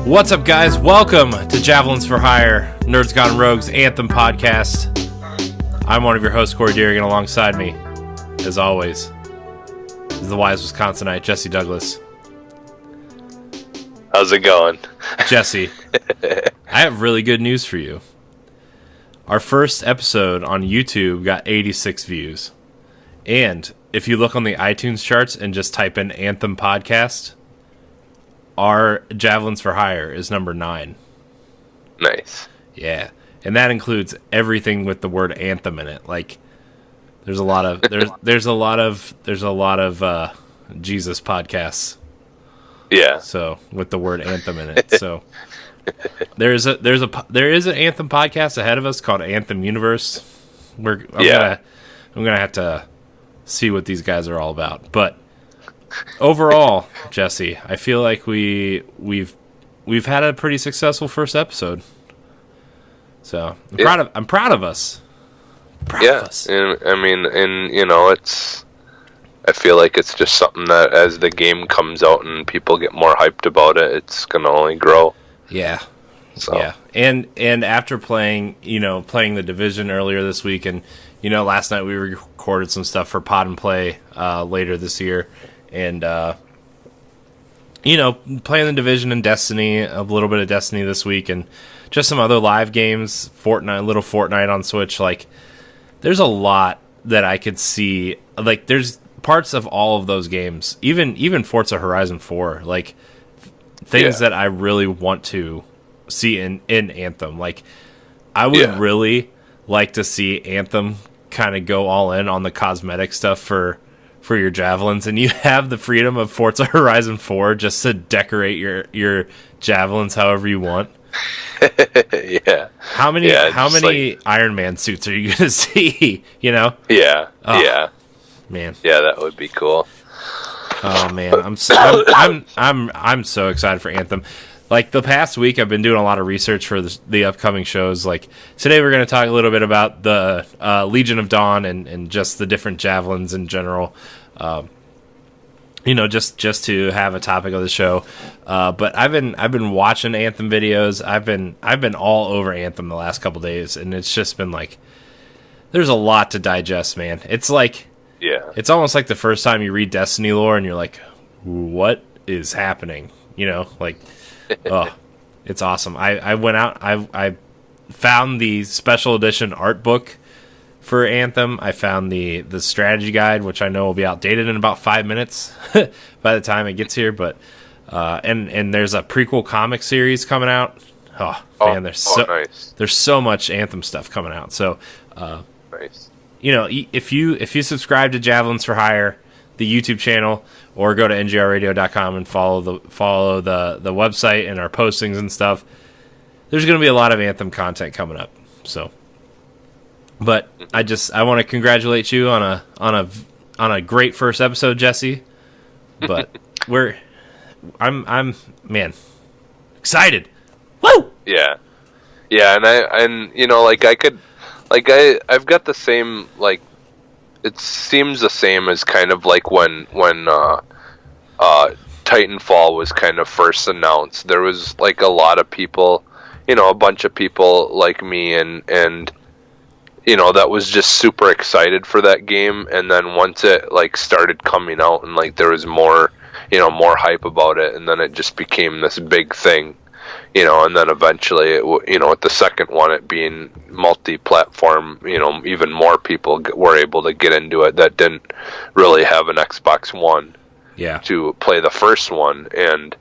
What's up, guys? Welcome to Javelins for Hire, Nerds Gone Rogue's Anthem podcast. I'm one of your hosts, Corey Deering, and alongside me, as always, is the wise Wisconsinite, Jesse Douglas. How's it going? Jesse, I have really good news for you. Our first episode on YouTube got 86 views. And if you look on the iTunes charts and just type in Anthem podcast, our Javelins for Hire is number 9. Nice. Yeah. And that includes everything with the word anthem in it. Like, there's a lot of there's a lot of Jesus podcasts. Yeah. So with the word anthem in it. So there is an Anthem podcast ahead of us called Anthem Universe. I'm gonna have to see what these guys are all about. But overall, Jesse, I feel like we've had a pretty successful first episode. So I'm proud of us. And I mean, I feel like it's just something that as the game comes out and people get more hyped about it, it's gonna only grow. Yeah. So. Yeah. And after playing the Division earlier this week, and last night we recorded some stuff for Pod and Play later this year, and playing the Division and Destiny, a little bit of Destiny this week, and just some other live games, Fortnite on Switch. Like, there's a lot that I could see. Like, there's parts of all of those games, even Forza Horizon 4, like things that I really want to see in Anthem. Like, I would really like to see Anthem kind of go all in on the cosmetic stuff for your Javelins, and you have the freedom of Forza Horizon 4 just to decorate your Javelins however you want. Yeah. How many Iron Man suits are you going to see, Yeah. Oh, yeah. Man. Yeah, that would be cool. Oh man, I'm so excited for Anthem. Like, the past week, I've been doing a lot of research for the upcoming shows. Like, today we're going to talk a little bit about the Legion of Dawn and just the different Javelins in general. Just to have a topic of the show. But I've been watching Anthem videos. I've been all over Anthem the last couple days, and it's just been like, there's a lot to digest, man. It's like, it's almost like the first time you read Destiny lore and you're like, what is happening? Oh, it's awesome. I went out, I found the special edition art book for Anthem. I found the strategy guide, which I know will be outdated in about 5 minutes by the time it gets here. But and there's a prequel comic series coming out. Oh man, there's so much Anthem stuff coming out. So nice. If you subscribe to Javelins for Hire, the YouTube channel, or go to ngrradio.com and follow the website and our postings and stuff, there's going to be a lot of Anthem content coming up. So, but I want to congratulate you on a great first episode, Jesse. But I'm excited. Woo! Yeah, I've got the same, like, it seems the same as kind of like when Titanfall was kind of first announced. There was like a lot of people, a bunch of people like me and that was just super excited for that game. And then once it like started coming out and like there was more hype about it, and then it just became this big thing. And then eventually, with the second one, it being multi-platform, even more people were able to get into it that didn't really have an Xbox One to play the first one. And,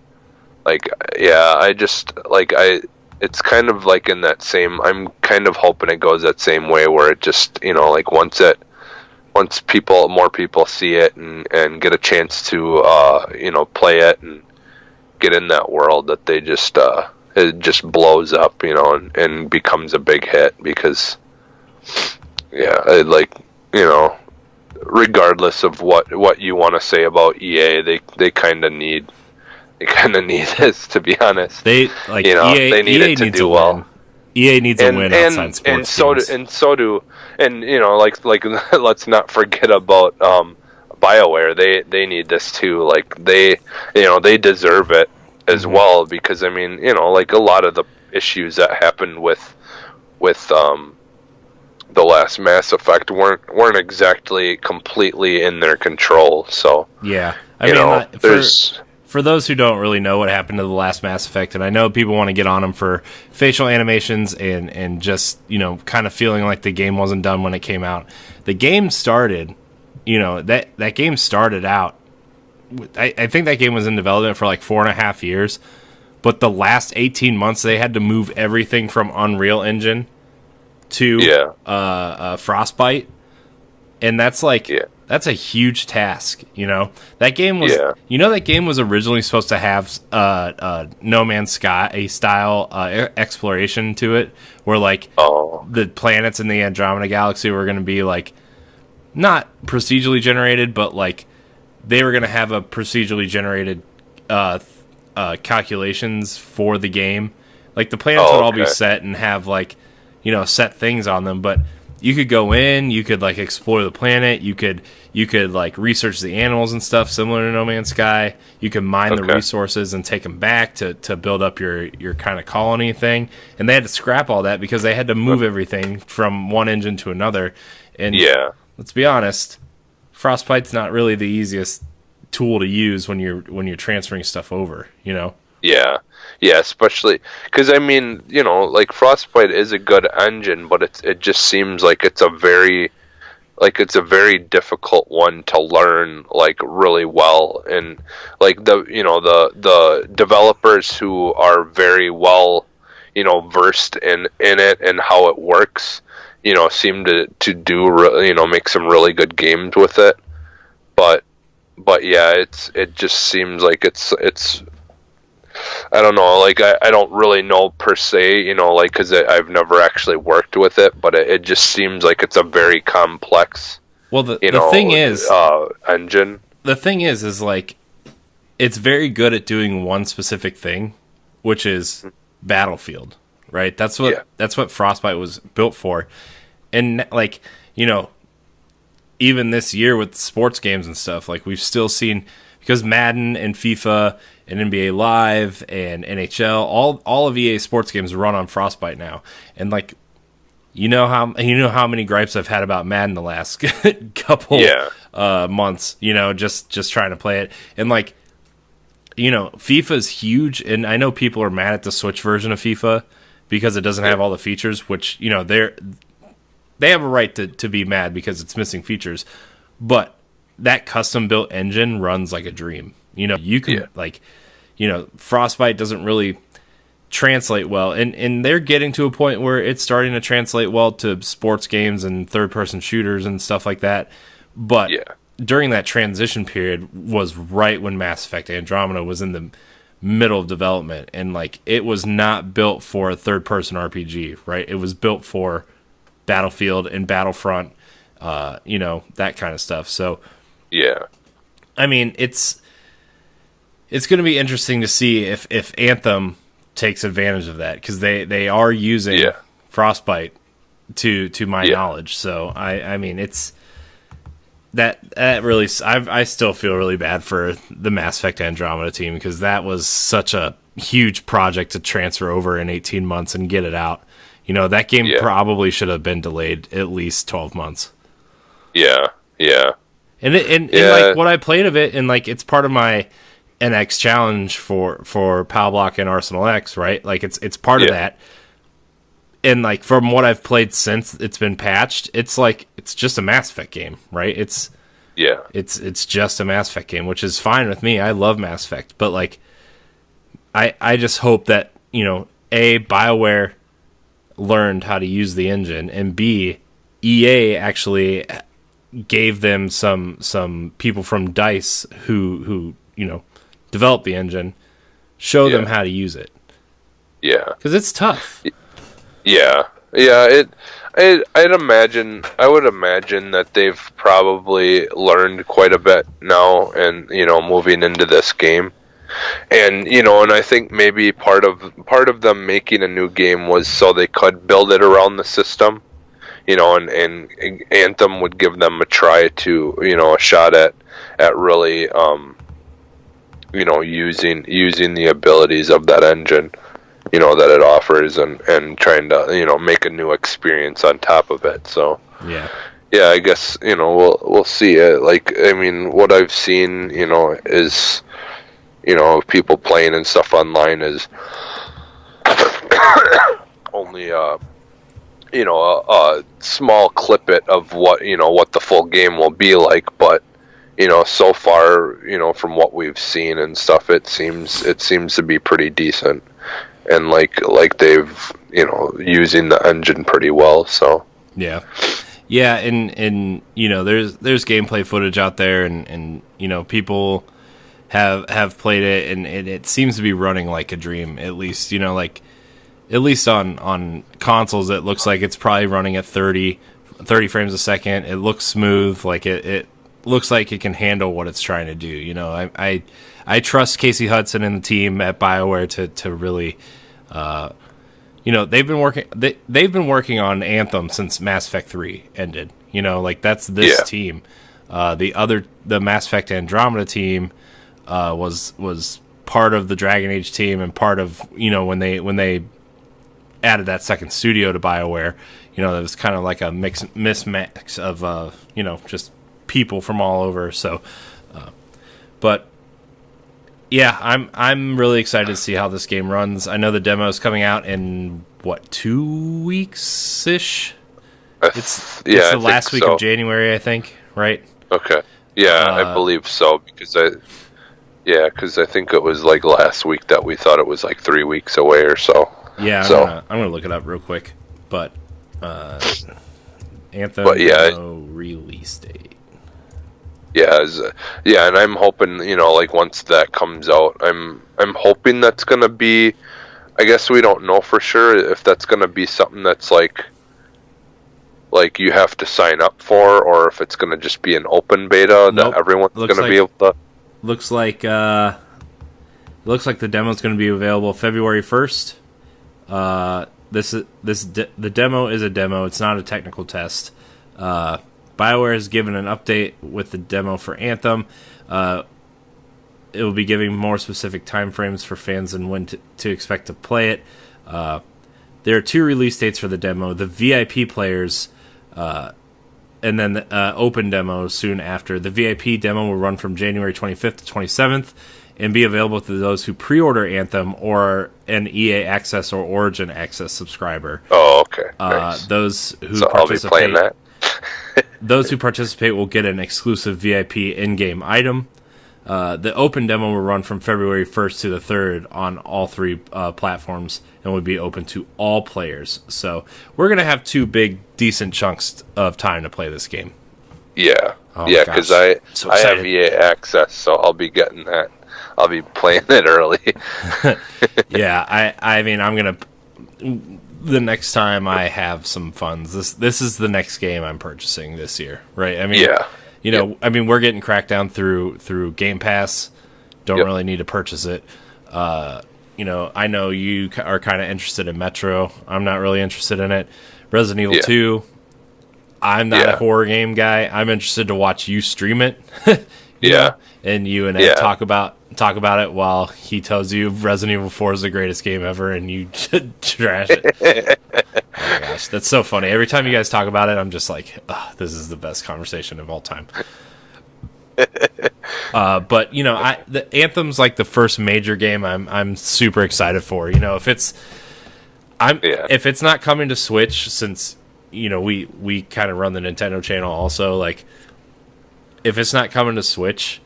it's kind of like in that same, I'm kind of hoping it goes that same way where it just, once more people see it and get a chance to, play it and get in that world, that they just, it just blows up, and becomes a big hit because, regardless of what you want to say about EA, they kind of need this, to be honest. They need EA it to do well. EA needs a win outside sports and let's not forget about BioWare. They need this too. Like, they deserve it. as well, because I mean, you know, like a lot of the issues that happened with the last Mass Effect weren't exactly completely in their control. So yeah, I mean, there's for those who don't really know what happened to the last Mass Effect, and I know people want to get on them for facial animations and just, you know, kind of feeling like the game wasn't done when it came out. The game started, you know, that game started out. I think that game was in development for like 4.5 years, but the last 18 months they had to move everything from Unreal Engine to Frostbite, and that's like that's a huge task. You know, that game was that game was originally supposed to have No Man's Sky style exploration to it, where like the planets in the Andromeda Galaxy were going to be like not procedurally generated, but like they were going to have a procedurally generated calculations for the game. Like the planets would all be set and have like, you know, set things on them, but you could go in, you could like explore the planet, you could like research the animals and stuff similar to No Man's Sky. You could mine the resources and take them back to build up your kind of colony thing. And they had to scrap all that because they had to move everything from one engine to another. And let's be honest, Frostbite's not really the easiest tool to use when you're transferring stuff over, you know? Yeah, especially because I mean, you know, like Frostbite is a good engine, but it just seems like it's a very difficult one to learn like really well, and like the developers who are very well, you know, versed in it and how it works, you know, seem to do you know, make some really good games with it, but yeah, it just seems like it's I don't know, like I don't really know per se, you know, like because I've never actually worked with it, but it just seems like it's a very complex. Well, the thing is, engine. The thing is like it's very good at doing one specific thing, which is Battlefield, right? That's what Frostbite was built for, and like, you know, even this year with sports games and stuff, like we've still seen, because Madden and FIFA and NBA Live and NHL, all of EA sports games run on Frostbite now. And like, you know how many gripes I've had about Madden the last couple months, you know, just trying to play it. And like, you know, FIFA's huge, and I know people are mad at the Switch version of FIFA because it doesn't have all the features, which, you know, they have a right to be mad because it's missing features. But that custom built engine runs like a dream. You know, you can like, you know, Frostbite doesn't really translate well, and they're getting to a point where it's starting to translate well to sports games and third person shooters and stuff like that. But during that transition period was right when Mass Effect Andromeda was in the middle of development, and like it was not built for a third person RPG, right? It was built for Battlefield and Battlefront, you know, that kind of stuff. So I mean, it's going to be interesting to see if Anthem takes advantage of that, because they are using Frostbite to my knowledge. So I mean, it's that really, I still feel really bad for the Mass Effect Andromeda team, because that was such a huge project to transfer over in 18 months and get it out. You know, that game probably should have been delayed at least 12 months. And like what I played of it, and like it's part of my NX challenge for Palblock and Arsenal X, right? Like it's part of that. And like from what I've played since it's been patched, it's like it's just a Mass Effect game, right? It's just a Mass Effect game, which is fine with me. I love Mass Effect, but like I just hope that, you know, A, BioWare learned how to use the engine, and B, EA actually gave them some people from DICE who you know, developed the engine, show them how to use it. Because it's tough. I would imagine that they've probably learned quite a bit now, and you know, moving into this game. And you know, and I think maybe part of them making a new game was so they could build it around the system, you know, and Anthem would give them a try to, you know, a shot at really using the abilities of that engine, that it offers, and trying to make a new experience on top of it. So yeah, I guess we'll see it. Like, I mean, what I've seen is people playing and stuff online is only a small clip of what what the full game will be like, but so far from what we've seen and stuff, it seems to be pretty decent, and like they've using the engine pretty well. So yeah, and there's gameplay footage out there, and people have played it, and it seems to be running like a dream. At least at least on consoles, it looks like it's probably running at 30 frames a second. It looks smooth, like it looks like it can handle what it's trying to do. I trust Casey Hudson and the team at BioWare to really, they've been working on Anthem since Mass Effect 3 ended. That's this team. The Mass Effect Andromeda team was part of the Dragon Age team, and part of when they added that second studio to BioWare, that was kind of like a mismix of just people from all over. So but yeah, I'm really excited to see how this game runs. I know the demo is coming out in 2 weeks ish. It's the last week of January, I think, right? Okay. Yeah, I believe so, because I think it was like last week that we thought it was like 3 weeks away or so. Yeah, I'm gonna look it up real quick. But Anthem release date. Yeah, and I'm hoping like once that comes out, I'm hoping that's gonna be. I guess we don't know for sure if that's gonna be something that's like you have to sign up for, or if it's gonna just be an open beta that everyone's gonna be able to. Looks like the demo's gonna be available February 1st. The demo is a demo. It's not a technical test. BioWare has given an update with the demo for Anthem. It will be giving more specific timeframes for fans and when to expect to play it. There are 2 release dates for the demo: the VIP players, and then the open demo soon after. The VIP demo will run from January 25th to 27th. And be available to those who pre-order Anthem or an EA Access or Origin Access subscriber. Oh, okay. Nice. Those who participate, I'll be playing that. Those who participate will get an exclusive VIP in-game item. The open demo will run from February 1st to the 3rd on all 3 platforms, and will be open to all players. So we're going to have 2 big, decent chunks of time to play this game. Yeah. Because I have EA Access, so I'll be getting that. I'll be playing it early. Yeah, I mean, I'm gonna. The next time I have some funds, this is the next game I'm purchasing this year, right? I mean, I mean, we're getting Crackdown through Game Pass. Don't really need to purchase it. I know you are kind of interested in Metro. I'm not really interested in it. Resident Evil 2. I'm not a horror game guy. I'm interested to watch you stream it. And you and Ed talk about it while he tells you Resident Evil 4 is the greatest game ever, and you trash it. Oh my gosh, that's so funny. Every time you guys talk about it, I'm just like, this is the best conversation of all time. But the Anthem's like the first major game I'm super excited for. If it's not coming to Switch, since we kind of run the Nintendo channel also, like if it's not coming to Switch,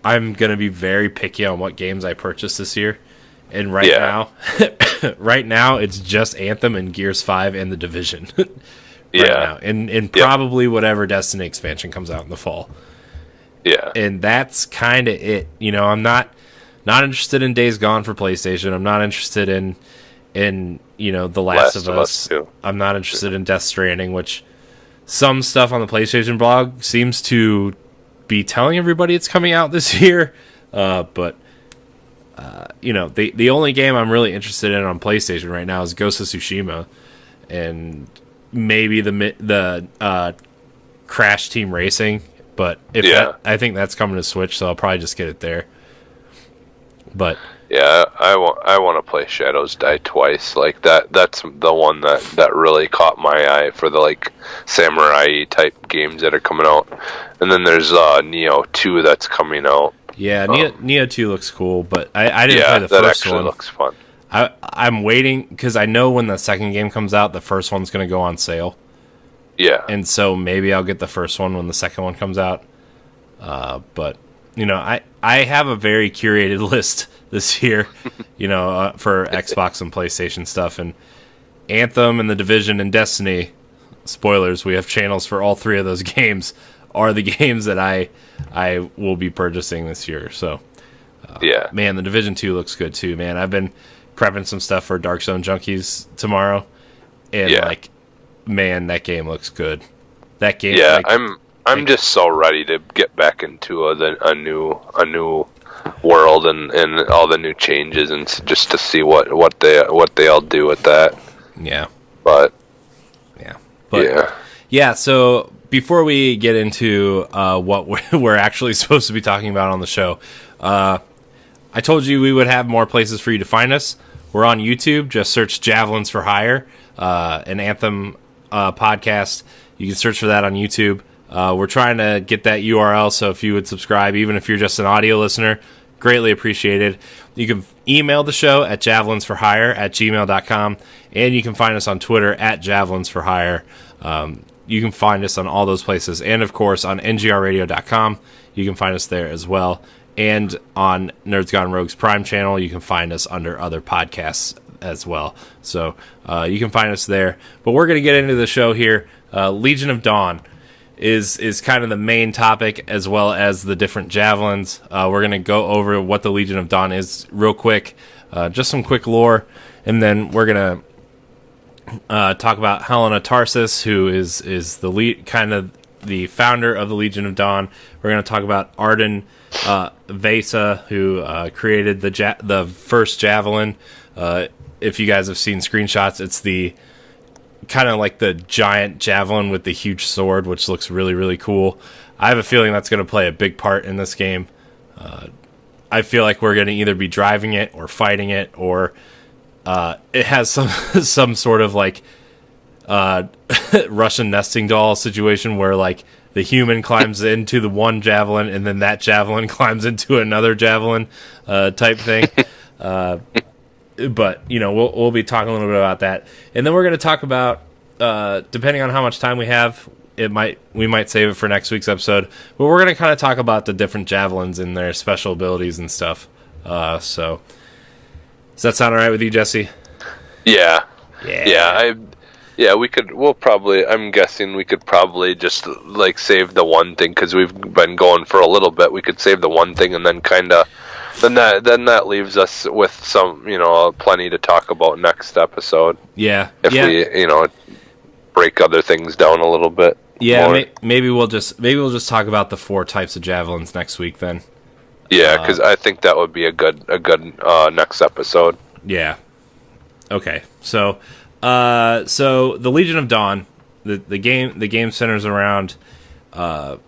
I'm gonna be very picky on what games I purchase this year. And right now it's just Anthem and Gears 5 and The Division. Now. And probably whatever Destiny expansion comes out in the fall. Yeah. And that's kind of it. I'm not interested in Days Gone for PlayStation. I'm not interested in The Last of Us. I'm not interested in Death Stranding, which some stuff on the PlayStation blog seems to be telling everybody it's coming out this year. But the only game I'm really interested in on PlayStation right now is Ghost of Tsushima, and maybe the Crash Team Racing. But I think that's coming to Switch, so I'll probably just get it there. But yeah, I want to play Shadows Die Twice. Like that's the one that really caught my eye for the like samurai type games that are coming out. And then there's Neo 2 that's coming out. yeah, Neo 2 looks cool, but I didn't play the that first actually one. looks fun. I'm waiting because I know when the second game comes out, the first one's going to go on sale. Yeah. And so maybe I'll get the first one when the second one comes out. But, you know, I have a very curated list this year, you know, for Xbox and PlayStation stuff. And Anthem and The Division and Destiny, spoilers, we have channels for all three of those games, are the games that I will be purchasing this year. So, Yeah. man, The Division 2 looks good too, man. I've been prepping some stuff for Dark Zone Junkies tomorrow. And, like, man, that game looks good. That game, yeah, like, I'm just so ready to get back into a new world and all the new changes and just to see what they all do with that. Yeah. But yeah. So before we get into what we're actually supposed to be talking about on the show, I told you we would have more places for you to find us. We're on YouTube. Just search Javelins for Hire, an Anthem podcast. You can search for that on YouTube. We're trying to get that URL, so if you would subscribe, even if you're just an audio listener, greatly appreciated. You can email the show at javelinsforhire@gmail.com, and you can find us on Twitter at javelinsforhire. You can find us on all those places, and of course on ngrradio.com. You can find us there as well, and on Nerds Gone Rogue's Prime channel, you can find us under other podcasts as well. So you can find us there. But we're going to get into the show here. Legion of Dawn is kind of the main topic, as well as the different javelins. We're going to go over what the Legion of Dawn is real quick, just some quick lore, and then we're going to talk about Helena Tarsis, who is the lead, kind of the founder of the Legion of Dawn. We're going to talk about Arden Vesa, who created the first javelin. If you guys have seen screenshots, it's the kind of like the giant javelin with the huge sword, which looks really, really cool. I have a feeling that's going to play a big part in this game. I feel like we're going to either be driving it or fighting it, or it has some sort of like Russian nesting doll situation where like the human climbs into the one javelin and then that javelin climbs into another javelin type thing. But, you know, we'll be talking a little bit about that. And then we're going to talk about, depending on how much time we have, we might save it for next week's episode. But we're going to kind of talk about the different javelins and their special abilities and stuff. So, does that sound all right with you, Jesse? Yeah. I'm guessing we could probably just like save the one thing, because we've been going for a little bit. We could save the one thing and then kind of... Then that leaves us with some, you know, plenty to talk about next episode. Yeah. If we, you know, break other things down a little bit. Yeah, maybe we'll just talk about the 4 types of javelins next week then. Yeah, because I think that would be a good next episode. Yeah. Okay. So the Legion of Dawn, the game centers around. For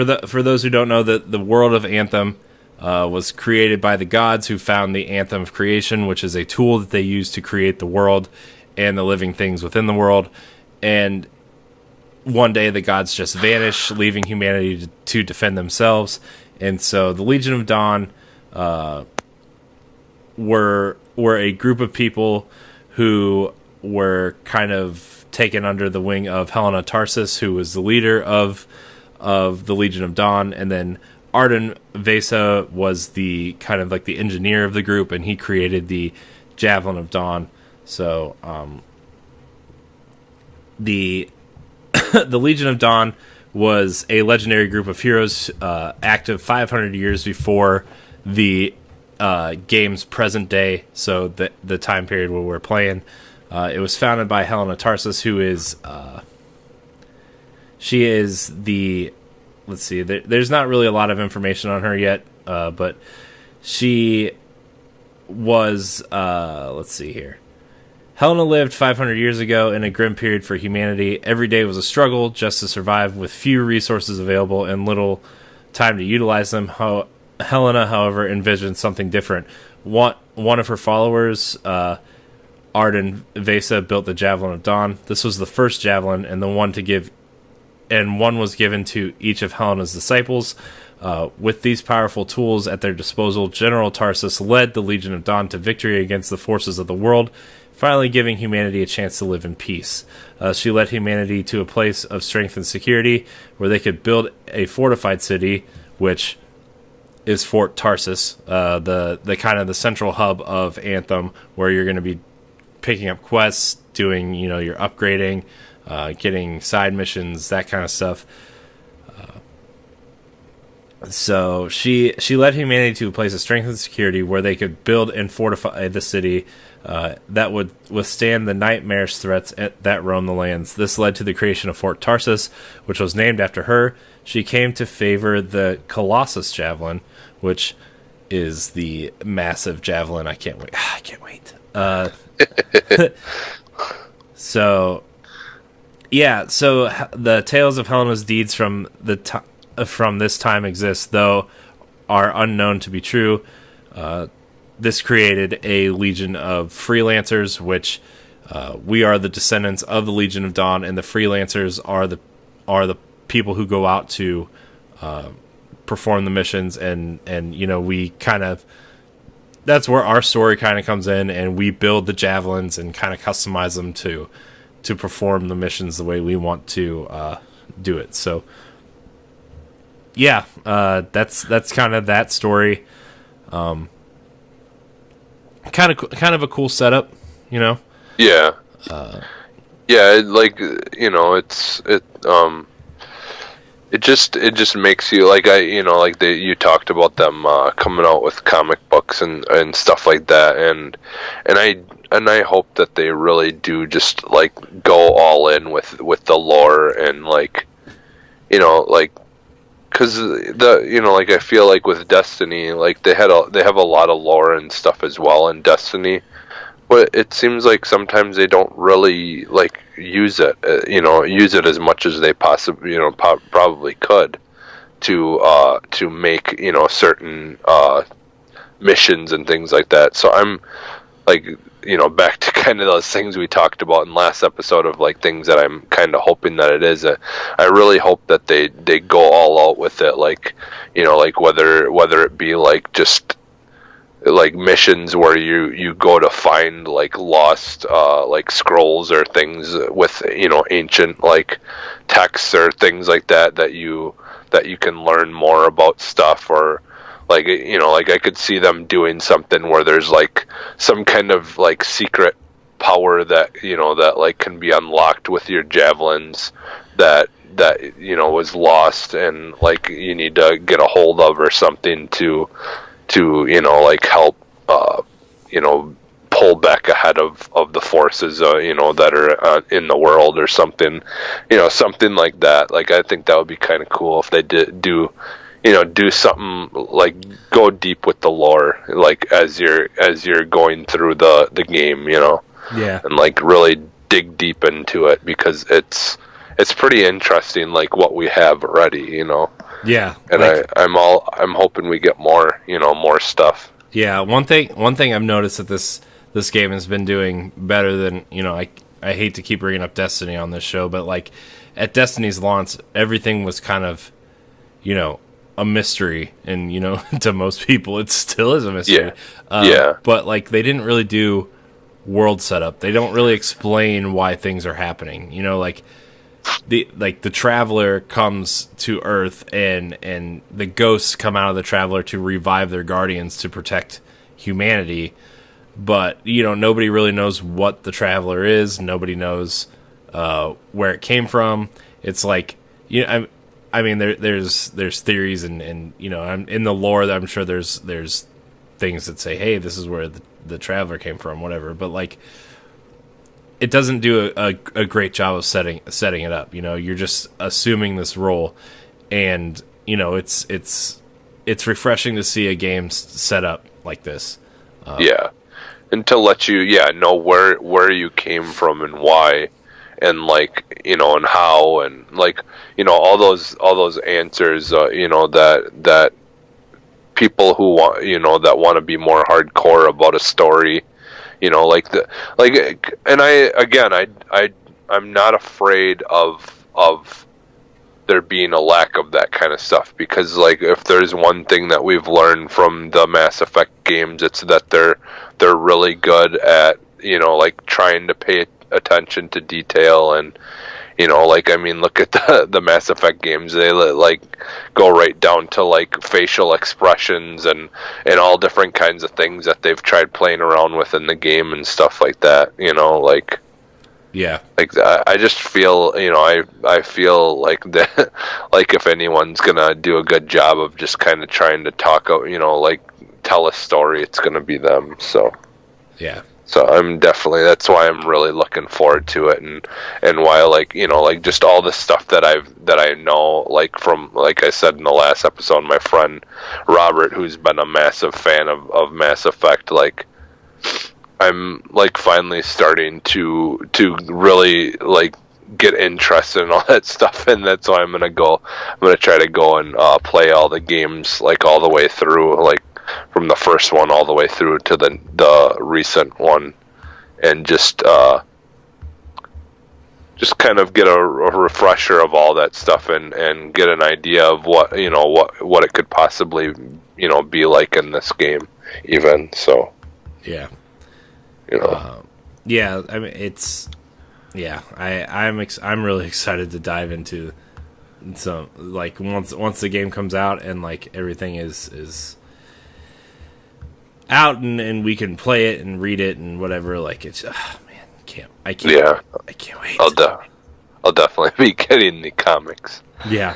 those who don't know, the world of Anthem was created by the gods, who found the Anthem of Creation, which is a tool that they use to create the world and the living things within the world. And one day the gods just vanish, leaving humanity to defend themselves. And so the Legion of Dawn were a group of people who were kind of taken under the wing of Helena Tarsis, who was the leader of the Legion of Dawn, and then Arden Vesa was the kind of like the engineer of the group, and he created the Javelin of Dawn. So the Legion of Dawn was a legendary group of heroes active 500 years before the game's present day, so the time period where we're playing. It was founded by Helena Tarsis, who is she is the... Let's see, there's not really a lot of information on her yet, but she was, let's see here. Helena lived 500 years ago in a grim period for humanity. Every day was a struggle just to survive, with few resources available and little time to utilize them. Helena, however, envisioned something different. One of her followers, Arden Vesa, built the Javelin of Dawn. This was the first javelin, and one was given to each of Helena's disciples. With these powerful tools at their disposal, General Tarsus led the Legion of Dawn to victory against the forces of the world, finally giving humanity a chance to live in peace. She led humanity to a place of strength and security where they could build a fortified city, which is Fort Tarsus, the kind of the central hub of Anthem, where you're going to be picking up quests, doing your upgrading, getting side missions, that kind of stuff. So she led humanity to a place of strength and security where they could build and fortify the city that would withstand the nightmarish threats that roam the lands. This led to the creation of Fort Tarsus, which was named after her. She came to favor the Colossus Javelin, which is the massive javelin. I can't wait. So the tales of Helena's deeds from this time exist, though are unknown to be true. This created a legion of freelancers, which we are the descendants of the Legion of Dawn, and the freelancers are the people who go out to perform the missions, and we kind of, that's where our story kind of comes in, and we build the javelins and kind of customize them to perform the missions the way we want to do it. So that's kind of that story. Kind of a cool setup, Yeah. It just makes you you talked about them coming out with comic books and stuff like that, and I hope that they really do just go all in with the lore, and because I feel like with Destiny, they have a lot of lore and stuff as well in Destiny, but it seems like sometimes they don't really use it as much as they possibly probably could to make certain missions and things like that. So I'm back to kind of those things we talked about in last episode of things that I'm kind of hoping that it is. I really hope that they go all out with it, whether it be just missions where you go to find lost scrolls or things with ancient texts or things like that you can learn more about stuff, or I could see them doing something where there's some kind of secret power that that can be unlocked with your javelins that was lost, and you need to get a hold of or something to help pull back ahead of the forces that are in the world, or something something like that. I think that would be kind of cool if they do something go deep with the lore, as you're going through the game, and really dig deep into it, because it's pretty interesting, what we have already, Yeah, and I'm hoping we get more, more stuff. Yeah, one thing I've noticed that this game has been doing better than, I hate to keep bringing up Destiny on this show, but at Destiny's launch, everything was kind of, a mystery, and to most people it still is a mystery. But they didn't really do world setup. They don't really explain why things are happening. The Traveler comes to Earth, and the ghosts come out of the Traveler to revive their guardians to protect humanity. But nobody really knows what the Traveler is. Nobody knows where it came from. It's there's theories, and I'm in the lore that I'm sure there's things that say, hey, this is where the Traveler came from, whatever. But it doesn't do a great job of setting it up. You're just assuming this role, and it's refreshing to see a game set up like this. And to let you know where you came from and why, and and how, and all those answers that people who want, that want to be more hardcore about a story, and I'm not afraid of there being a lack of that kind of stuff, because like if there's one thing that we've learned from the Mass Effect games, it's that they're really good at like trying to pay attention to detail, and look at the Mass Effect games. They like go right down to like facial expressions and all different kinds of things that they've tried playing around with in the game and stuff like that. Yeah. Like I just feel, I feel like that, like if anyone's gonna do a good job of just kind of trying to talk, like tell a story, it's gonna be them. So yeah. So that's why I'm really looking forward to it, and why, like, like just all the stuff that I know, like from, like I said in the last episode, my friend Robert, who's been a massive fan of Mass Effect, like I'm like finally starting to really like get interested in all that stuff, and that's why I'm gonna try to go and play all the games, like all the way through, like from the first one all the way through to the recent one, and just kind of get a refresher of all that stuff, and get an idea of what it could possibly be like in this game even. So yeah. Yeah, I mean, I'm really excited to dive into some, like, once the game comes out and like everything is out and we can play it and read it and whatever. Like, it's I can't. Yeah, I can't wait. I'll definitely be getting the comics. Yeah,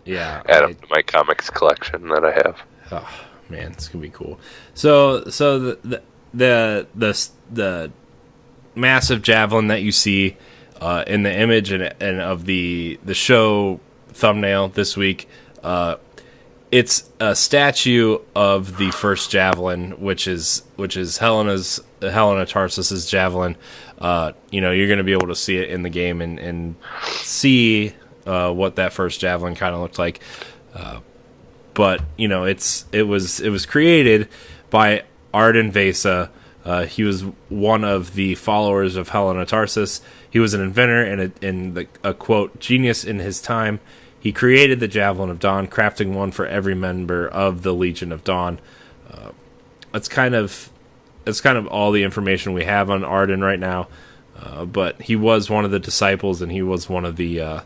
yeah. Add them to my comics collection that I have. Oh man, it's gonna be cool. So the massive javelin that you see in the image and of the show thumbnail this week, it's a statue of the first javelin, which is Helena Tarsus's javelin. You're going to be able to see it in the game and see what that first javelin kind of looked like. But it was created by Arden Vesa. He was one of the followers of Helena Tarsus. He was an inventor and a quote, genius in his time. He created the Javelin of Dawn, crafting one for every member of the Legion of Dawn. It's kind of all the information we have on Arden right now. But he was one of the disciples, and he was one of the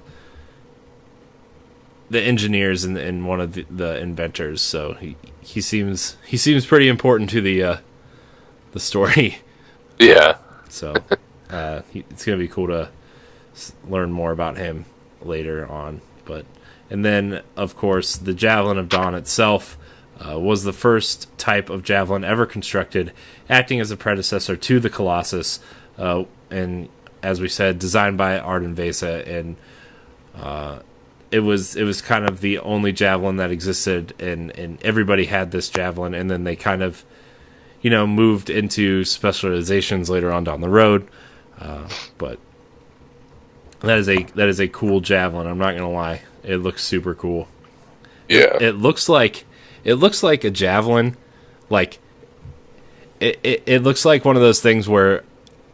engineers and one of the inventors. So he seems pretty important to the story. Yeah. So it's gonna be cool to learn more about him later on. And then, of course, the Javelin of Dawn itself was the first type of javelin ever constructed, acting as a predecessor to the Colossus, and as we said, designed by Arden Vesa, and it was kind of the only javelin that existed, and everybody had this javelin, and then they kind of moved into specializations later on down the road, but that is a cool javelin. I'm not gonna lie, it looks super cool. Yeah, it looks like a javelin, like it looks like one of those things where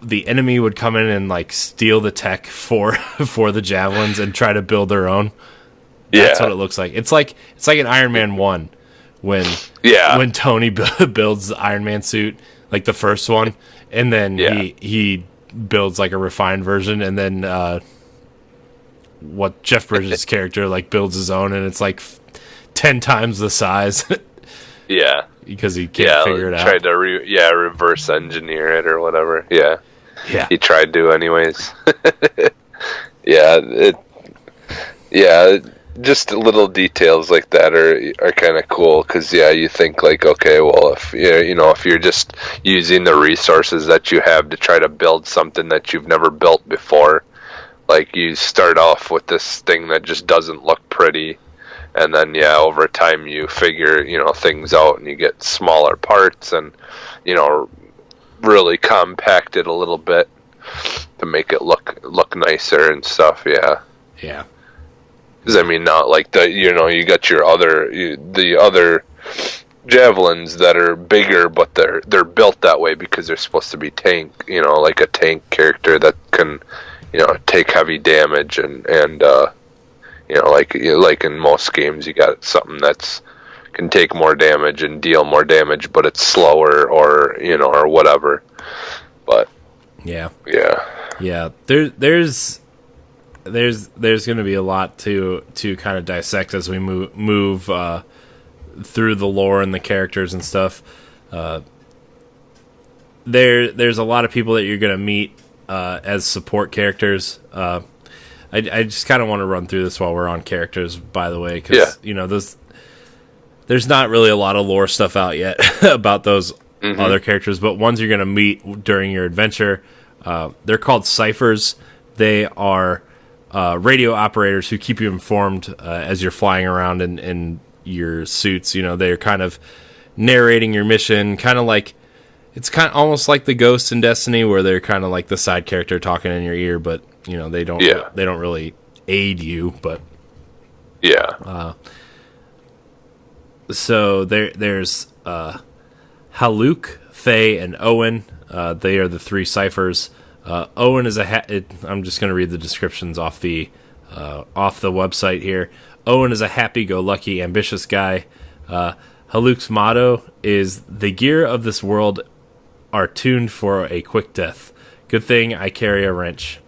the enemy would come in and like steal the tech for the javelins and try to build their own. That's what it looks like. It's like an Iron Man 1 when Tony builds the Iron Man suit, like the first one, and then he builds like a refined version, and then what Jeff Bridges' character like builds his own, and it's like 10 times the size. Yeah, because he can't figure it out. Tried to reverse engineer it or whatever. Yeah, he tried to anyways. Just little details like that are kind of cool, because you think like, okay, well, if if you're just using the resources that you have to try to build something that you've never built before, like you start off with this thing that just doesn't look pretty, and then over time you figure things out, and you get smaller parts and really compact it a little bit to make it look nicer and stuff. Yeah. Because I mean, not like you got the other javelins that are bigger, but they're built that way because they're supposed to be tank, like a tank character that can, take heavy damage and like in most games you got something that's can take more damage and deal more damage, but it's slower or whatever. But yeah. There's going to be a lot to kind of dissect as we move through the lore and the characters and stuff. There's a lot of people that you're going to meet as support characters. I just kind of want to run through this while we're on characters, by the way, because there's not really a lot of lore stuff out yet about those other characters, but ones you're going to meet during your adventure. They're called Cyphers. They are radio operators who keep you informed as you're flying around in your suits. They're kind of narrating your mission, kind of like it's kind of almost like the ghosts in Destiny, where they're kind of like the side character talking in your ear, but they don't really aid you. But so there's Haluk, Faye, and Owen. They are the three Cyphers. Owen is I'm just going to read the descriptions off the website here. Owen is a happy-go-lucky, ambitious guy. Haluk's motto is, "The gear of this world are tuned for a quick death. Good thing I carry a wrench."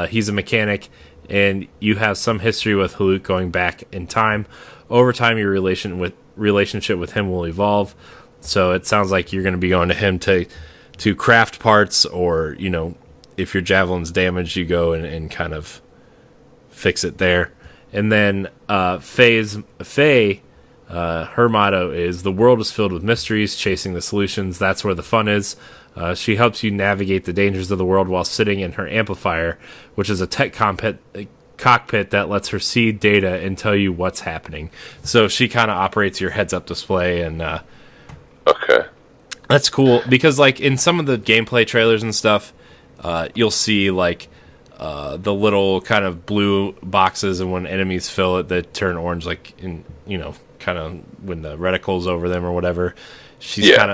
He's a mechanic, and you have some history with Haluk going back in time. Over time, your relationship with him will evolve. So it sounds like you're going to be going to him to craft parts, or if your javelin's damaged, you go and kind of fix it there. And then Faye, her motto is, "The world is filled with mysteries, chasing the solutions. That's where the fun is." She helps you navigate the dangers of the world while sitting in her amplifier, which is a tech cockpit that lets her see data and tell you what's happening. So she kind of operates your heads-up display, and okay, that's cool because like in some of the gameplay trailers and stuff, you'll see like the little kind of blue boxes, and when enemies fill it, they turn orange, like in kind of when the reticle's over them or whatever. She's kind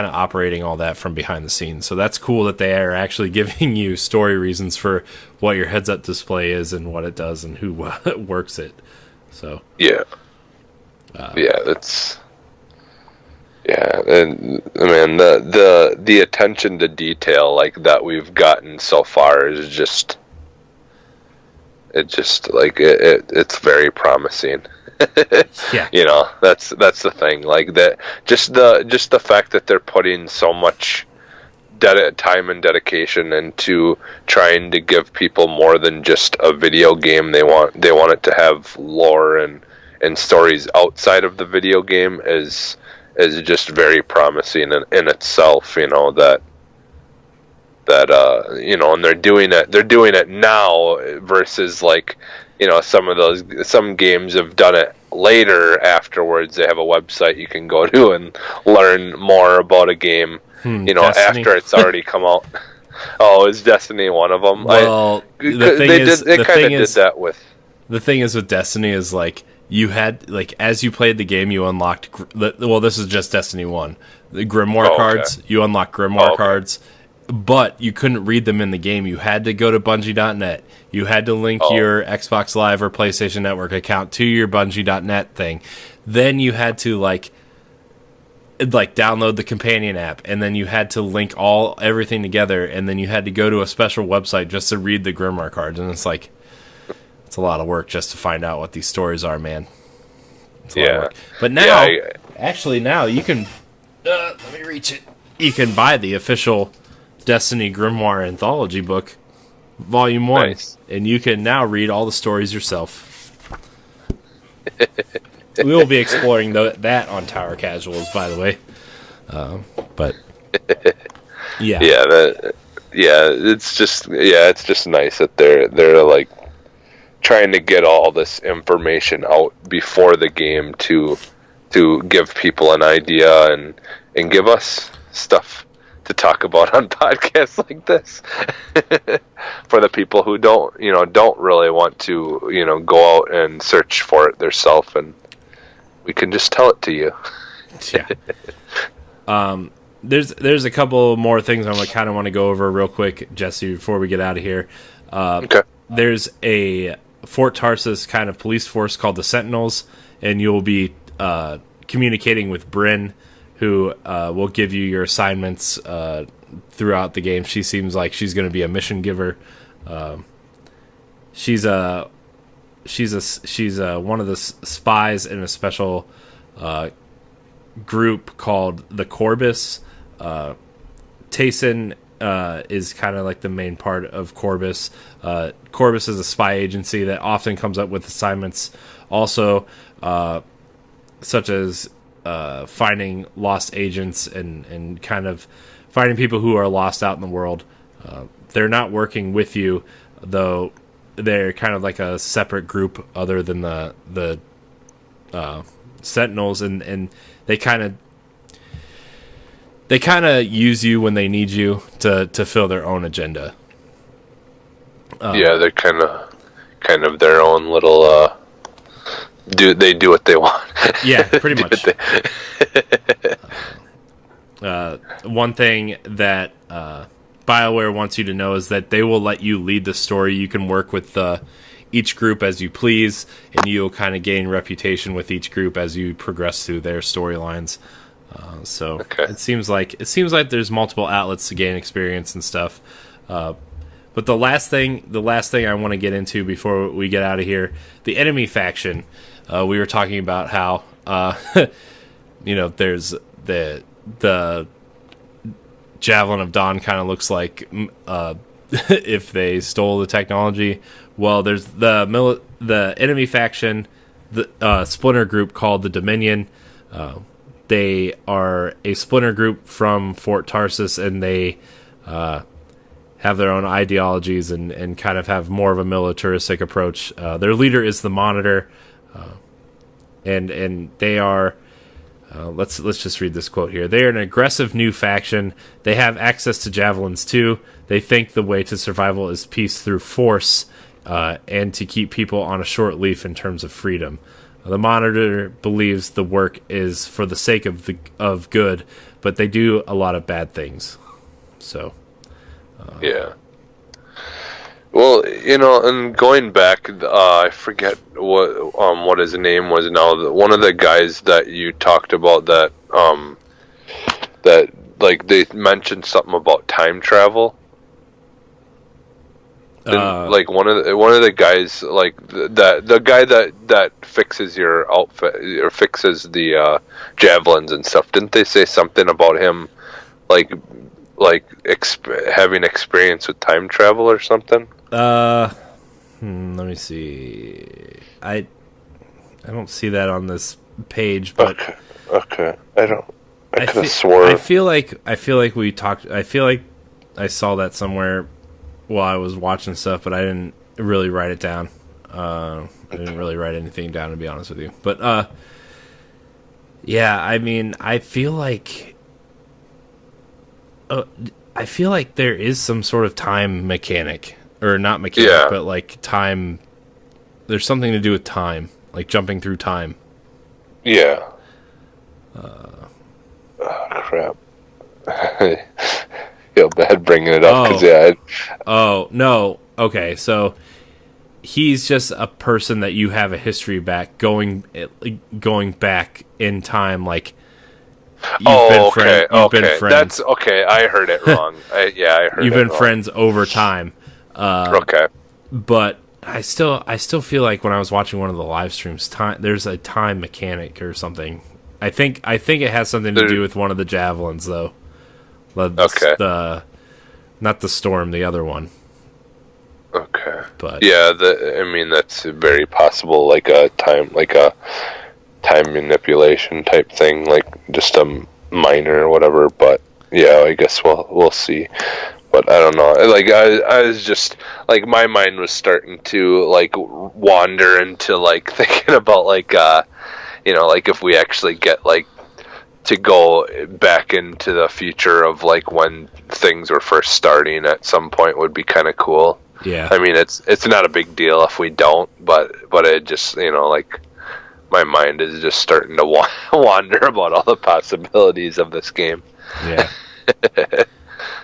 of operating all that from behind the scenes. So that's cool that they are actually giving you story reasons for what your heads-up display is and what it does and who works it. So and man, the attention to detail like that we've gotten so far is just it's very promising. That's the thing. Like that, just the fact that they're putting so much time and dedication into trying to give people more than just a video game. They want it to have lore and stories outside of the video game is just very promising in itself. And they're doing it now versus like. Some games have done it later afterwards. They have a website you can go to and learn more about a game, Destiny. After it's already come out. Oh, is Destiny one of them? Well, the thing is with Destiny is like you had like as you played the game, you unlocked. This is just Destiny 1. The Grimoire cards. You unlock Grimoire cards. But you couldn't read them in the game. You had to go to Bungie.net. You had to link your Xbox Live or PlayStation Network account to your Bungie.net thing. Then you had to like download the companion app, and then you had to link everything together, and then you had to go to a special website just to read the Grimoire cards. And it's like it's a lot of work just to find out what these stories are, man. It's a lot of work. But now, now you can let me reach it. You can buy the official Destiny Grimoire Anthology book, Volume 1, nice. And you can now read all the stories yourself. We will be exploring that on Tower Casuals, by the way. But it's just nice that they're like trying to get all this information out before the game to give people an idea and give us stuff to talk about on podcasts like this. For the people who don't really want to go out and search for it themselves, and we can just tell it to you. Yeah. There's a couple more things I kind of want to go over real quick, Jesse, before we get out of here. Okay. There's a Fort Tarsus kind of police force called the Sentinels, and you'll be communicating with Bryn, who will give you your assignments throughout the game. She seems like she's going to be a mission giver. She's one of the spies in a special group called the Corbus. Tayson is kind of like the main part of Corbus. Corbus is a spy agency that often comes up with assignments also, such as finding lost agents and kind of finding people who are lost out in the world. They're not working with you, though. They're kind of like a separate group other than the Sentinels, and they kind of use you when they need you to fill their own agenda. Yeah, they're kind of their own little. They do what they want? Yeah, pretty much. One thing that BioWare wants you to know is that they will let you lead the story. You can work with each group as you please, and you'll kind of gain reputation with each group as you progress through their storylines. Okay. It seems like there's multiple outlets to gain experience and stuff. But the last thing I want to get into before we get out of here, the enemy faction. We were talking about how there's the Javelin of Dawn kind of looks like if they stole the technology. Well, there's the enemy faction, the splinter group called the Dominion. They are a splinter group from Fort Tarsus, and they have their own ideologies and kind of have more of a militaristic approach. Their leader is the Monitor, and they are. Let's just read this quote here. They are an aggressive new faction. They have access to javelins too. They think the way to survival is peace through force, and to keep people on a short leash in terms of freedom. The Monitor believes the work is for the sake of good, but they do a lot of bad things. So, yeah. Well, and going back, I forget what his name was now. One of the guys that you talked about that like they mentioned something about time travel. Like one of the guys, like the guy that fixes your outfit or fixes the javelins and stuff. Didn't they say something about him, like having experience with time travel or something? Let me see. I don't see that on this page, but okay. I could have sworn. I feel like we talked. I feel like I saw that somewhere while I was watching stuff, but I didn't really write it down. I didn't really write anything down, to be honest with you. But yeah, I mean, I feel like there is some sort of time mechanic. Or not mechanic, but like time. There's something to do with time, like jumping through time. Yeah. Crap. I feel bad bringing it up because Oh no. Okay, so he's just a person that you have a history back going back in time, like. You've been friends. That's okay. I heard it wrong. I heard. You've been friends over time. Okay. But I still feel like when I was watching one of the live streams, there's a time mechanic or something. I think it has something to do with one of the javelins, though. Okay. Not the storm, the other one. Okay. But yeah, that's very possible, like a time manipulation type thing, like just a minor or whatever. But yeah, I guess we'll see. But I don't know. Like I was just like my mind was starting to like wander into like thinking about like like if we actually get like to go back into the future of like when things were first starting at some point would be kind of cool. Yeah. I mean it's not a big deal if we don't, but it just like my mind is just starting to wander about all the possibilities of this game. Yeah.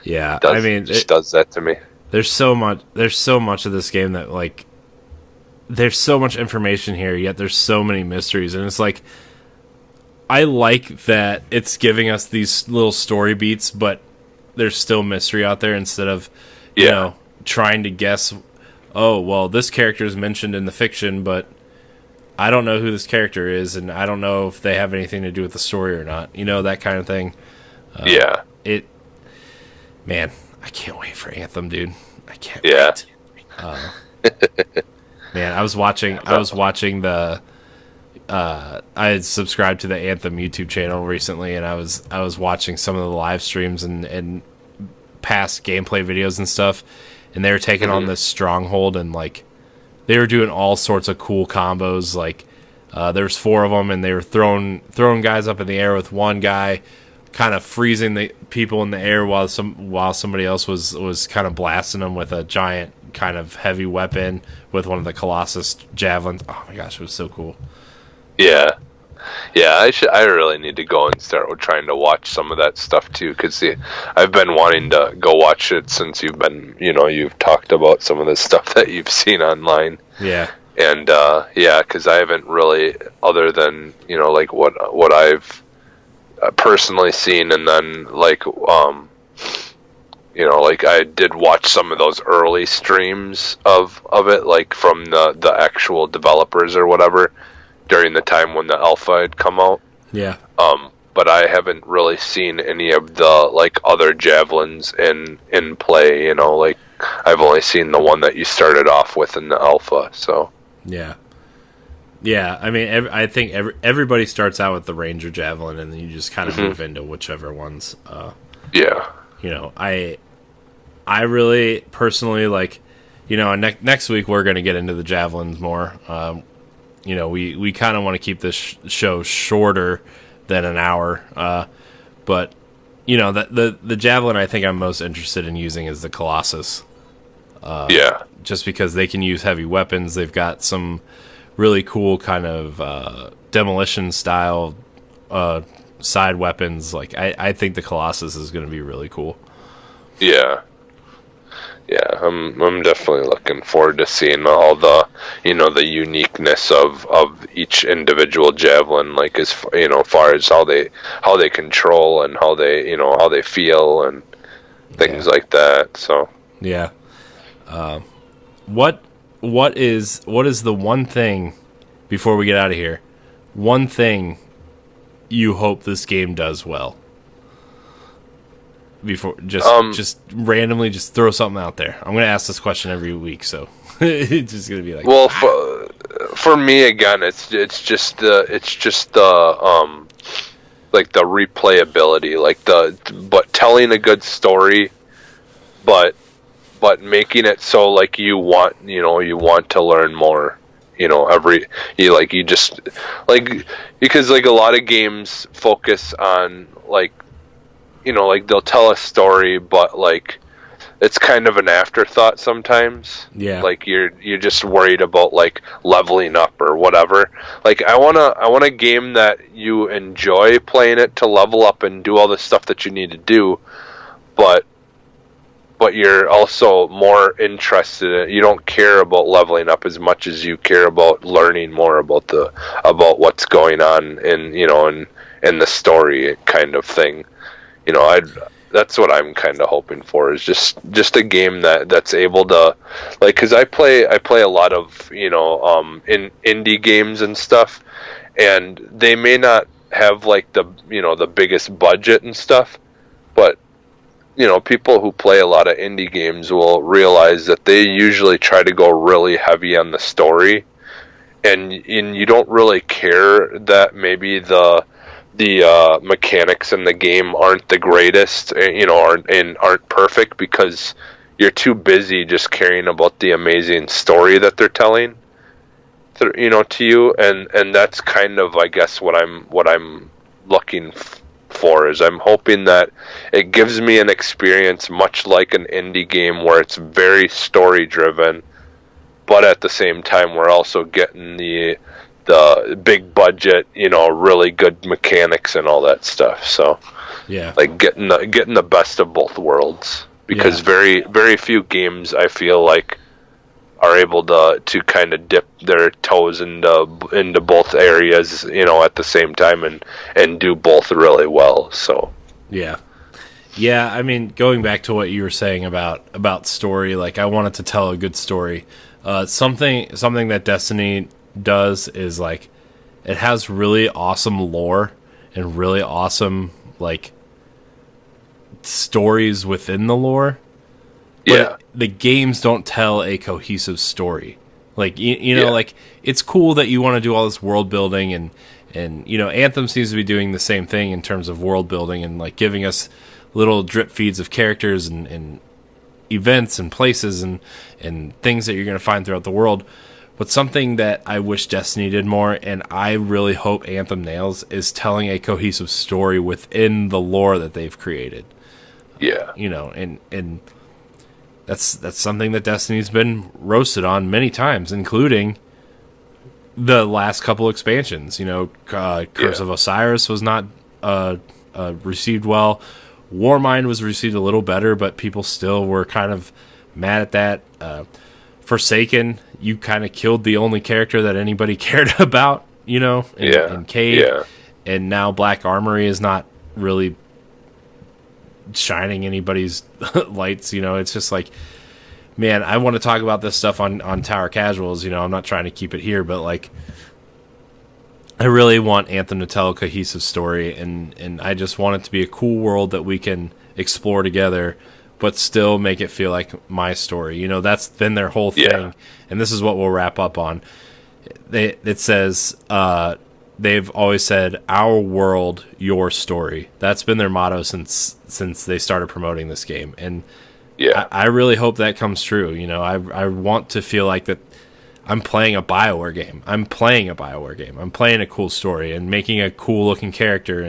Yeah. It just does that to me. There's so much of this game that, like, there's so much information here, yet there's so many mysteries, and it's like, I like that it's giving us these little story beats, but there's still mystery out there instead of, you know, trying to guess, oh, well, this character is mentioned in the fiction, but I don't know who this character is, and I don't know if they have anything to do with the story or not. You know, that kind of thing. Man, I can't wait for Anthem, dude. I can't wait. Man, I was watching the I had subscribed to the Anthem YouTube channel recently, and I was watching some of the live streams and past gameplay videos and stuff, and they were taking on this stronghold, and like they were doing all sorts of cool combos. Like there's 4 of them, and they were throwing guys up in the air with one guy kind of freezing the people in the air while somebody else was kind of blasting them with a giant kind of heavy weapon with one of the Colossus javelins. Oh my gosh, it was so cool. Yeah. I really need to go and start trying to watch some of that stuff too, because I've been wanting to go watch it since you've talked about some of the stuff that you've seen online. Yeah. And because I haven't really, other than like what I've personally seen, and then like like I did watch some of those early streams of it, like from the actual developers or whatever, during the time when the alpha had come out. Yeah. But I haven't really seen any of the like other javelins in play. Like I've only seen the one that you started off with in the alpha. So. Yeah. Yeah, I mean, I think everybody starts out with the Ranger Javelin, and then you just kind of move into whichever ones. I really personally like, next week we're going to get into the Javelins more. We kind of want to keep this show shorter than an hour, but the Javelin I think I'm most interested in using is the Colossus. Just because they can use heavy weapons, they've got some really cool kind of demolition style side weapons. Like I think the Colossus is going to be really cool. Yeah, I'm definitely looking forward to seeing all the the uniqueness of each individual javelin, like as far as how they control and how they feel and things like that. So yeah, What is the one thing, before we get out of here, one thing you hope this game does well? Before just randomly just throw something out there. I'm going to ask this question every week, so it's just going to be like. Well, for me again, it's just the like the replayability, but telling a good story, but making it so like you want to learn more, because like a lot of games focus on like they'll tell a story, but like it's kind of an afterthought sometimes. Yeah, like you're just worried about like leveling up or whatever. Like I want a game that you enjoy playing it to level up and do all the stuff that you need to do, but you're also more interested in it. You don't care about leveling up as much as you care about learning more about what's going on in the story kind of thing. That's what I'm kind of hoping for, is just a game that's able to, like, because I play a lot of in indie games and stuff, and they may not have like the biggest budget and stuff, but people who play a lot of indie games will realize that they usually try to go really heavy on the story, and you don't really care that maybe the mechanics in the game aren't the greatest, aren't perfect, because you're too busy just caring about the amazing story that they're telling, to you, and that's kind of, I guess, what I'm looking for, is I'm hoping that it gives me an experience much like an indie game where it's very story driven, but at the same time we're also getting the the big budget, really good mechanics and all that stuff. So yeah, like getting the best of both worlds, because very very few games I feel like are able to kind of dip their toes into both areas, at the same time and do both really well. So yeah. I mean, going back to what you were saying about story, like I wanted to tell a good story. Something that Destiny does is like it has really awesome lore and really awesome like stories within the lore. But the games don't tell a cohesive story. Like you know, like it's cool that you want to do all this world building and Anthem seems to be doing the same thing in terms of world building and like giving us little drip feeds of characters and events and places and things that you're going to find throughout the world. But something that I wish Destiny did more, and I really hope Anthem nails, is telling a cohesive story within the lore that they've created. Yeah. And that's something that Destiny's been roasted on many times, including the last couple expansions. Curse of Osiris was not received well. Warmind was received a little better, but people still were kind of mad at that. Forsaken, you kind of killed the only character that anybody cared about, in Cade. Yeah. And now Black Armory is not really shining anybody's lights. It's just like, man, I want to talk about this stuff on Tower Casuals. I'm not trying to keep it here, but like, I really want Anthem to tell a cohesive story, and I just want it to be a cool world that we can explore together, but still make it feel like my story. That's been their whole thing, and this is what we'll wrap up on. It says, they've always said, our world, your story. That's been their motto since they started promoting this game, and I really hope that comes true. I want to feel like that I'm playing a BioWare game. I'm playing a cool story and making a cool looking character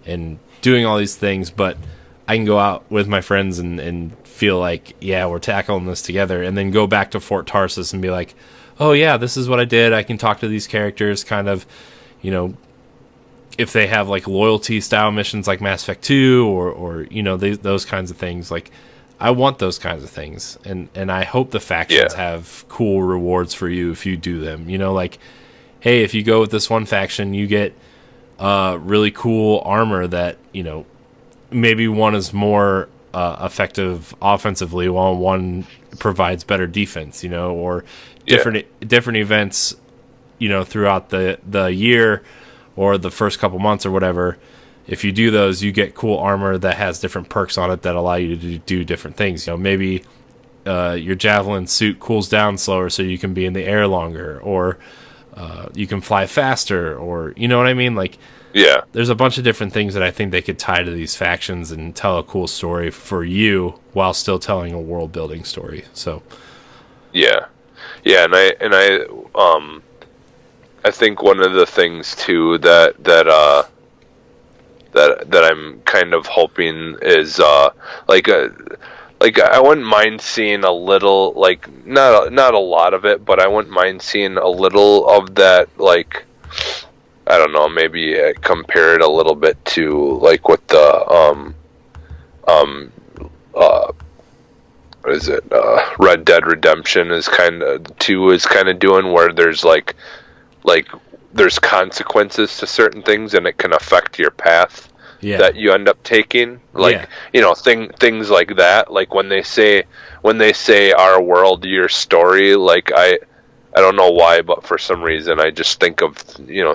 and doing all these things, but I can go out with my friends and feel like, we're tackling this together, and then go back to Fort Tarsus and be like, oh yeah, this is what I did. I can talk to these characters kind of, if they have like loyalty style missions like Mass Effect 2 or those kinds of things. Like, I want those kinds of things, and I hope the factions have cool rewards for you if you do them. Like, hey, if you go with this one faction, you get really cool armor that maybe one is more effective offensively, while one provides better defense. Or different events, throughout the year or the first couple months or whatever. If you do those, you get cool armor that has different perks on it that allow you to do different things. Maybe your Javelin suit cools down slower so you can be in the air longer, or you can fly faster, or you know what I mean? Like, there's a bunch of different things that I think they could tie to these factions and tell a cool story for you while still telling a world building story. So, and I think one of the things too that I'm kind of hoping is like I wouldn't mind seeing a little, like not a lot of it, but I wouldn't mind seeing a little of that, like, I don't know, maybe compare it a little bit to like what the what is it, Red Dead Redemption is kind of doing, where there's like there's consequences to certain things, and it can affect your path that you end up taking. Like, things like that. Like when they say our world, your story, like I don't know why, but for some reason I just think of,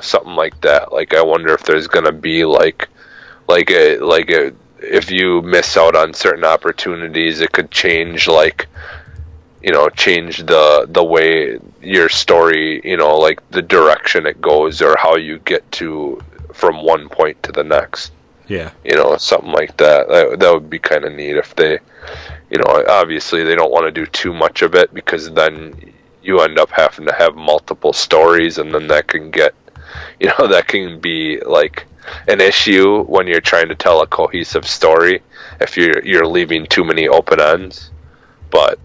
something like that. Like, I wonder if there's going to be if you miss out on certain opportunities, it could change, change the way your story, like the direction it goes, or how you get from one point to the next. Something like that. That would be kind of neat if they, obviously they don't want to do too much of it, because then you end up having to have multiple stories, and then that can get, that can be like an issue when you're trying to tell a cohesive story, if you're leaving too many open ends. But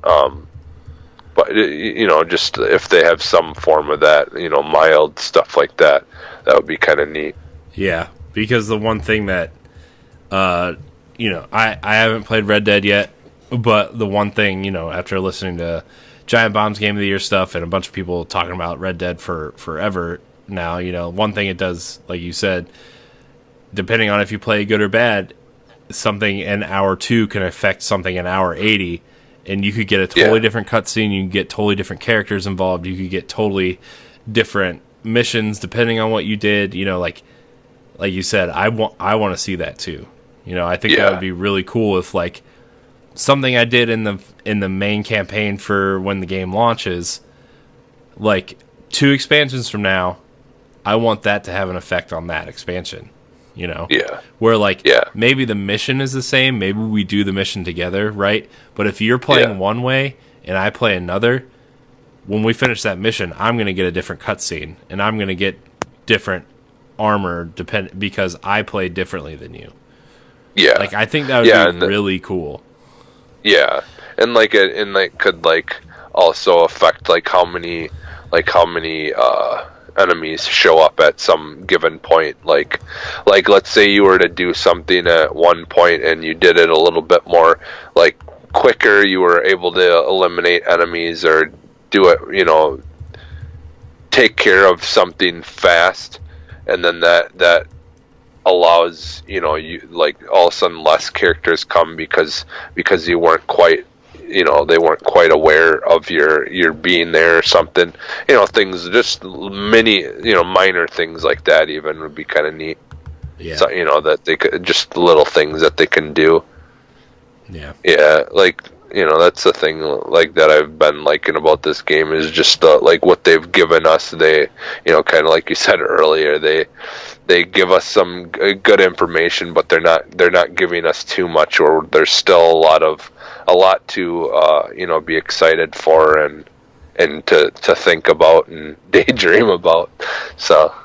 just if they have some form of that, mild stuff like that, that would be kind of neat. Yeah, because the one thing that, I haven't played Red Dead yet, but the one thing, after listening to Giant Bomb's Game of the Year stuff and a bunch of people talking about Red Dead for forever now, one thing it does, like you said, depending on if you play good or bad, something in hour 2 can affect something in hour 80, and you could get a totally different cutscene, you can get totally different characters involved, you could get totally different missions depending on what you did, like you said, I want to see that too. I think that would be really cool if like something I did in the main campaign for when the game launches, like 2 expansions from now, I want that to have an effect on that expansion. Where like maybe the mission is the same, maybe we do the mission together, right? But if you're playing one way and I play another, when we finish that mission, I'm going to get a different cutscene and I'm going to get different armor because I played differently than you. Yeah, like I think that would be really cool. Yeah, and it could also affect how many enemies show up at some given point. Like let's say you were to do something at one point and you did it a little bit more quicker, you were able to eliminate enemies or do it, take care of something fast, and then that allows you all of a sudden less characters come because you weren't quite they weren't quite aware of your being there or something. Things just many minor things like that even would be kind of neat. Yeah. So, that they could, just little things that they can do. Yeah. Yeah, that's the thing that I've been liking about this game is just what they've given us. They kind of like you said earlier, they give us some good information, but they're not giving us too much, or there's still a lot to be excited for and to think about and daydream about. So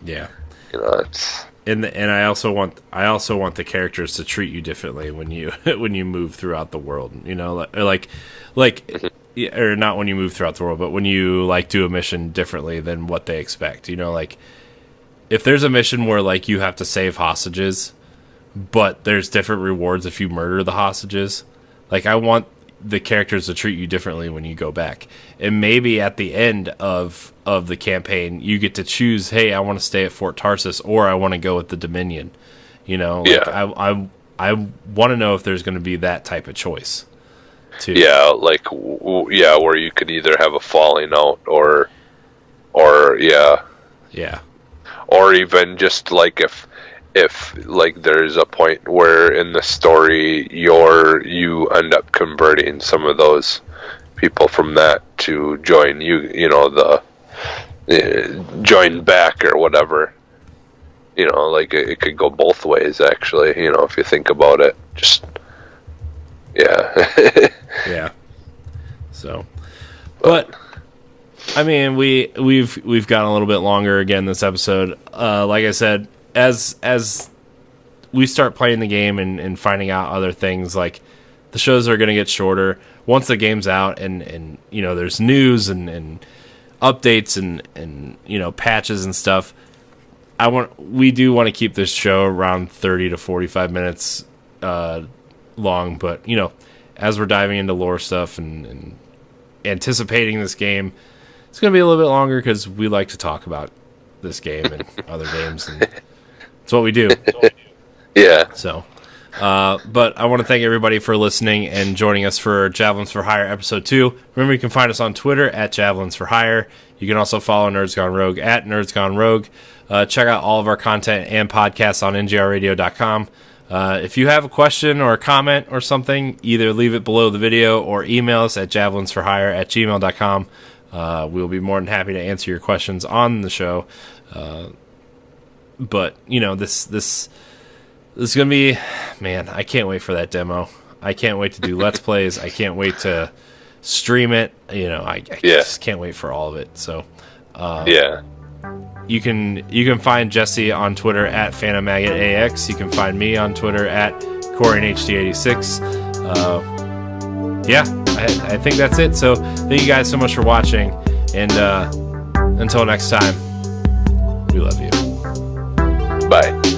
yeah, it's. And I also want the characters to treat you differently when you move throughout the world. Or not when you move throughout the world, but when you do a mission differently than what they expect. If there's a mission where you have to save hostages, but there's different rewards if you murder the hostages. I want the characters to treat you differently when you go back. And maybe at the end of the campaign, you get to choose, hey, I want to stay at Fort Tarsus or I want to go with the Dominion. I want to know if there's going to be that type of choice too. Yeah, where you could either have a falling out or or even just if there's a point where in the story you end up converting some of those people from that to join join back or whatever. It could go both ways actually, if you think about it. Just yeah. So but I mean we've gone a little bit longer again this episode. Like I said, as we start playing the game and finding out other things, the shows are going to get shorter once the game's out and there's news and updates and patches and stuff. We do want to keep this show around 30 to 45 minutes long, but as we're diving into lore stuff and anticipating this game, it's going to be a little bit longer because we like to talk about this game and other games, and it's what we do. Yeah. So, but I want to thank everybody for listening and joining us for Javelins for Hire episode 2. Remember, you can find us on Twitter at Javelins for Hire. You can also follow Nerds Gone Rogue at Nerds Gone Rogue. Check out all of our content and podcasts on ngrradio.com. If you have a question or a comment or something, either leave it below the video or email us at javelinsforhire@gmail.com. We'll be more than happy to answer your questions on the show. But this is gonna be, man, I can't wait for that demo. I can't wait to do Let's Plays. I can't wait to stream it. I just can't wait for all of it. So you can find Jesse on Twitter at PhantomMaggotAX. You can find me on Twitter at CoreyNHD86. I think that's it. So thank you guys so much for watching, and until next time, we love you. Bye.